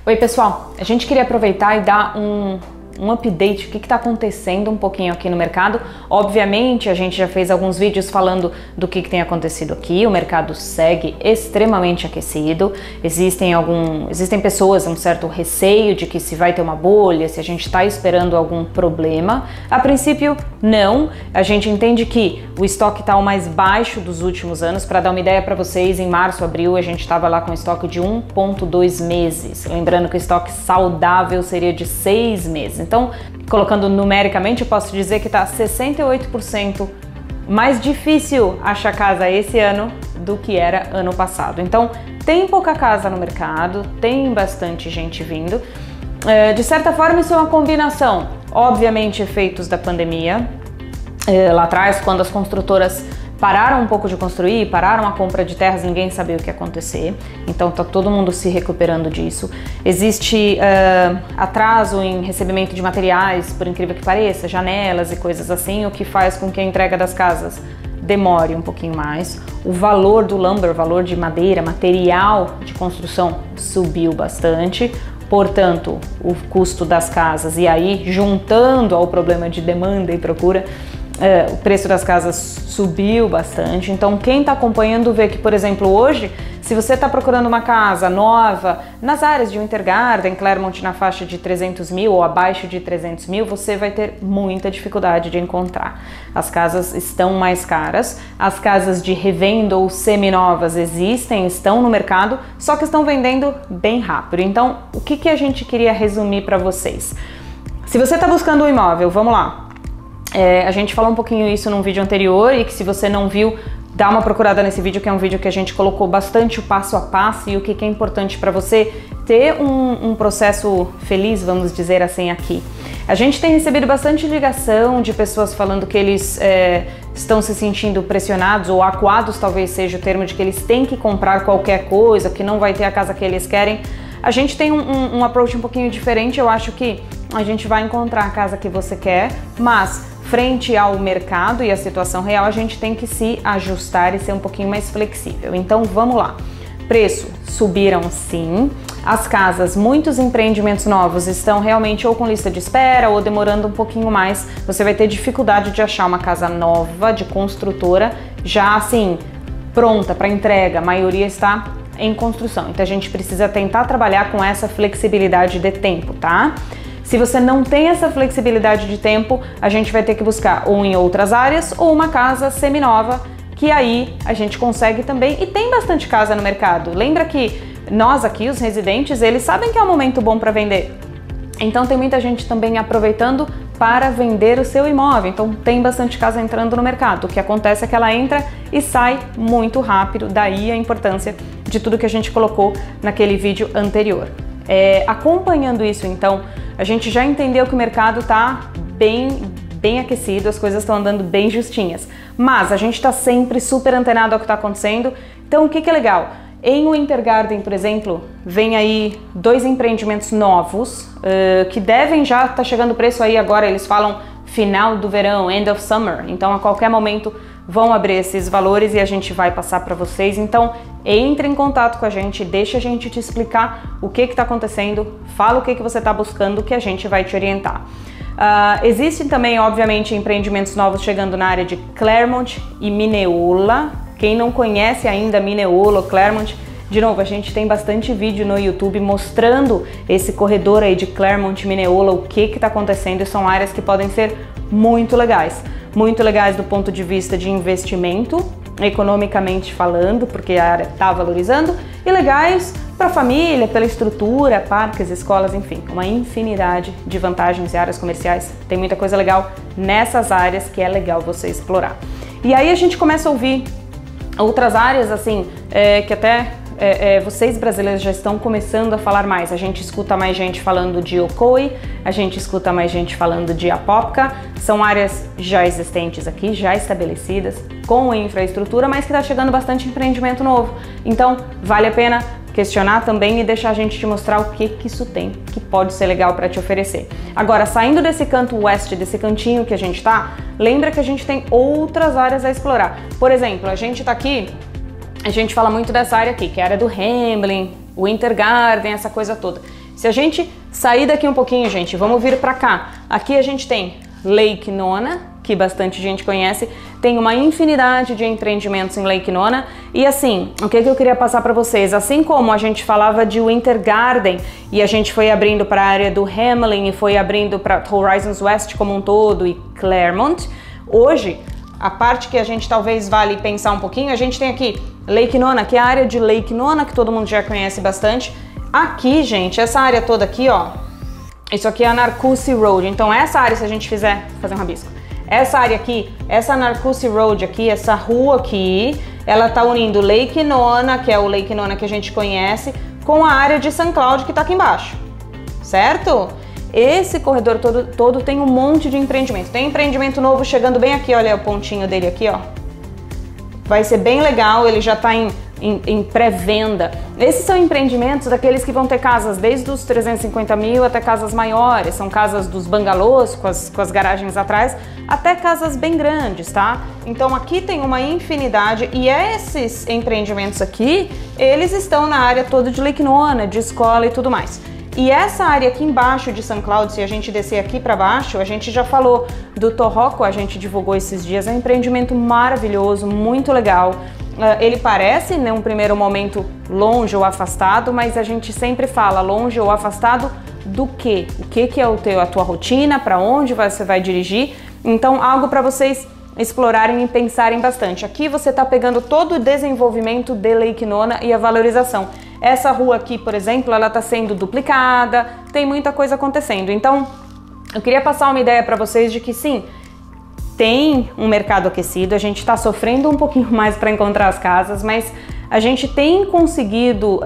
Oi pessoal, a gente queria aproveitar e dar um update, o que está acontecendo um pouquinho aqui no mercado. Obviamente a gente já fez alguns vídeos falando do que tem acontecido aqui, o mercado segue extremamente aquecido, existem pessoas, um certo receio de que se vai ter uma bolha, se a gente está esperando algum problema. A princípio não, a gente entende que o estoque está o mais baixo dos últimos anos. Para dar uma ideia para vocês, em março, abril a gente estava lá com estoque de 1,2 meses, lembrando que o estoque saudável seria de 6 meses. Então, colocando numericamente, eu posso dizer que está 68% mais difícil achar casa esse ano do que era ano passado. Então, tem pouca casa no mercado, tem bastante gente vindo. De certa forma, isso é uma combinação, obviamente, efeitos da pandemia. Lá atrás, quando as construtoras pararam um pouco de construir, pararam a compra de terras, ninguém sabia o que ia acontecer, então tá todo mundo se recuperando disso. Existe atraso em recebimento de materiais, por incrível que pareça, janelas e coisas assim, o que faz com que a entrega das casas demore um pouquinho mais. O valor do lumber, valor de madeira, material de construção subiu bastante. Portanto, o custo das casas, e aí juntando ao problema de demanda e procura, o preço das casas subiu bastante. Então quem está acompanhando vê que, por exemplo, hoje, se você está procurando uma casa nova nas áreas de Winter Garden, Clermont na faixa de 300 mil ou abaixo de 300 mil, você vai ter muita dificuldade de encontrar. As casas estão mais caras, as casas de revenda ou seminovas existem, estão no mercado, só que estão vendendo bem rápido. Então, o que a gente queria resumir para vocês? Se você está buscando um imóvel, vamos lá. A gente falou um pouquinho isso num vídeo anterior, e que se você não viu, dá uma procurada nesse vídeo, que é um vídeo que a gente colocou bastante o passo a passo e o que é importante para você ter um processo feliz, vamos dizer assim, aqui. A gente tem recebido bastante ligação de pessoas falando que eles estão se sentindo pressionados, ou acuados talvez seja o termo, de que eles têm que comprar qualquer coisa, que não vai ter a casa que eles querem. A gente tem um approach um pouquinho diferente. Eu acho que a gente vai encontrar a casa que você quer, mas frente ao mercado e à situação real, a gente tem que se ajustar e ser um pouquinho mais flexível. Então vamos lá. Preço subiram sim. As casas, muitos empreendimentos novos estão realmente ou com lista de espera ou demorando um pouquinho mais. Você vai ter dificuldade de achar uma casa nova de construtora já assim pronta para entrega. A maioria está em construção. Então a gente precisa tentar trabalhar com essa flexibilidade de tempo, tá? Se você não tem essa flexibilidade de tempo, a gente vai ter que buscar ou em outras áreas ou uma casa seminova, que aí a gente consegue também, e tem bastante casa no mercado. Lembra que nós aqui, os residentes, eles sabem que é um momento bom para vender. Então tem muita gente também aproveitando para vender o seu imóvel. Então tem bastante casa entrando no mercado. O que acontece é que ela entra e sai muito rápido, daí a importância de tudo que a gente colocou naquele vídeo anterior. Acompanhando isso, então, a gente já entendeu que o mercado está bem aquecido, as coisas estão andando bem justinhas. Mas a gente está sempre super antenado ao que está acontecendo. Então o que é legal? Em Winter Garden, por exemplo, vem aí 2 empreendimentos novos que devem já estar chegando o preço aí agora. Eles falam final do verão, end of summer. Então a qualquer momento vão abrir esses valores e a gente vai passar para vocês. Então entre em contato com a gente, deixa a gente te explicar o que está acontecendo, fala o que você está buscando, que a gente vai te orientar. Existem também, obviamente, empreendimentos novos chegando na área de Clermont e Mineola. Quem não conhece ainda Mineola ou Clermont, de novo, a gente tem bastante vídeo no YouTube mostrando esse corredor aí de Clermont e Mineola, o que está acontecendo, e são áreas que podem ser muito legais do ponto de vista de investimento, economicamente falando, porque a área está valorizando, e legais para a família, pela estrutura, parques, escolas, enfim, uma infinidade de vantagens e áreas comerciais. Tem muita coisa legal nessas áreas que é legal você explorar. E aí a gente começa a ouvir outras áreas, assim, que até vocês brasileiros já estão começando a falar mais. A gente escuta mais gente falando de Ocoee, a gente escuta mais gente falando de Apopka. São áreas já existentes aqui, já estabelecidas, com infraestrutura, mas que está chegando bastante empreendimento novo. Então, vale a pena questionar também e deixar a gente te mostrar o que isso tem, que pode ser legal para te oferecer. Agora, saindo desse canto oeste, desse cantinho que a gente tá, lembra que a gente tem outras áreas a explorar. Por exemplo, a gente tá aqui, a gente fala muito dessa área aqui, que é a área do Hamblin, Winter Garden, essa coisa toda. Se a gente sair daqui um pouquinho, gente, vamos vir para cá. Aqui a gente tem Lake Nona, que bastante gente conhece, tem uma infinidade de empreendimentos em Lake Nona. E assim, o que eu queria passar para vocês, assim como a gente falava de Winter Garden e a gente foi abrindo para a área do Hamelin e foi abrindo para Horizons West como um todo e Claremont, hoje a parte que a gente talvez vale pensar um pouquinho, a gente tem aqui Lake Nona, que é a área de Lake Nona, que todo mundo já conhece bastante. Aqui, gente, essa área toda aqui, ó, isso aqui é a Narcousie Road. Então essa área, se a gente fizer, fazer um rabisco, essa área aqui, essa Narcousie Road aqui, essa rua aqui, ela tá unindo Lake Nona, que é o Lake Nona que a gente conhece, com a área de St. Cloud que tá aqui embaixo, certo? Esse corredor todo tem um monte de empreendimento. Tem empreendimento novo chegando bem aqui, olha o pontinho dele aqui, ó. Vai ser bem legal, ele já tá em pré-venda. Esses são empreendimentos daqueles que vão ter casas desde os 350 mil até casas maiores, são casas dos bangalôs com as garagens atrás, até casas bem grandes, tá? Então aqui tem uma infinidade e esses empreendimentos aqui, eles estão na área toda de Lake Nona, de escola e tudo mais. E essa área aqui embaixo de St. Cloud, se a gente descer aqui para baixo, a gente já falou do Tohoku, a gente divulgou esses dias, é um empreendimento maravilhoso, muito legal. Ele parece, num primeiro momento, longe ou afastado, mas a gente sempre fala longe ou afastado do quê? O que é a tua rotina, para onde você vai dirigir. Então, algo para vocês explorarem e pensarem bastante. Aqui você está pegando todo o desenvolvimento de Lake Nona e a valorização. Essa rua aqui, por exemplo, ela está sendo duplicada, tem muita coisa acontecendo. Então, eu queria passar uma ideia para vocês de que sim, tem um mercado aquecido, a gente está sofrendo um pouquinho mais para encontrar as casas, mas a gente tem conseguido,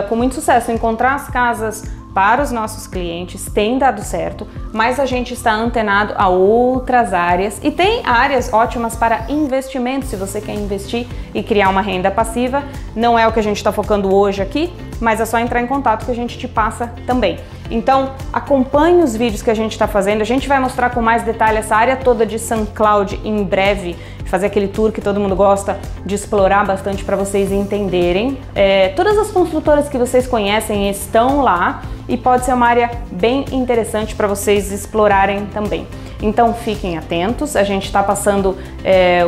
com muito sucesso, encontrar as casas para os nossos clientes, tem dado certo, mas a gente está antenado a outras áreas e tem áreas ótimas para investimento, se você quer investir e criar uma renda passiva. Não é o que a gente está focando hoje aqui, mas é só entrar em contato que a gente te passa também. Então, acompanhe os vídeos que a gente está fazendo, a gente vai mostrar com mais detalhe essa área toda de St. Cloud em breve, fazer aquele tour que todo mundo gosta de explorar bastante para vocês entenderem. Todas as construtoras que vocês conhecem estão lá e pode ser uma área bem interessante para vocês explorarem também. Então fiquem atentos, a gente está passando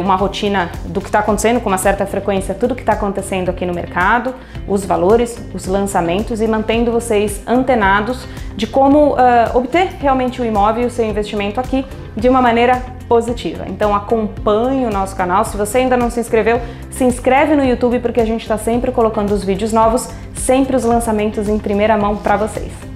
uma rotina do que está acontecendo com uma certa frequência, tudo que está acontecendo aqui no mercado, os valores, os lançamentos e mantendo vocês antenados de como obter realmente o imóvel e o seu investimento aqui de uma maneira positiva. Então acompanhe o nosso canal, se você ainda não se inscreveu, se inscreve no YouTube porque a gente está sempre colocando os vídeos novos, sempre os lançamentos em primeira mão para vocês.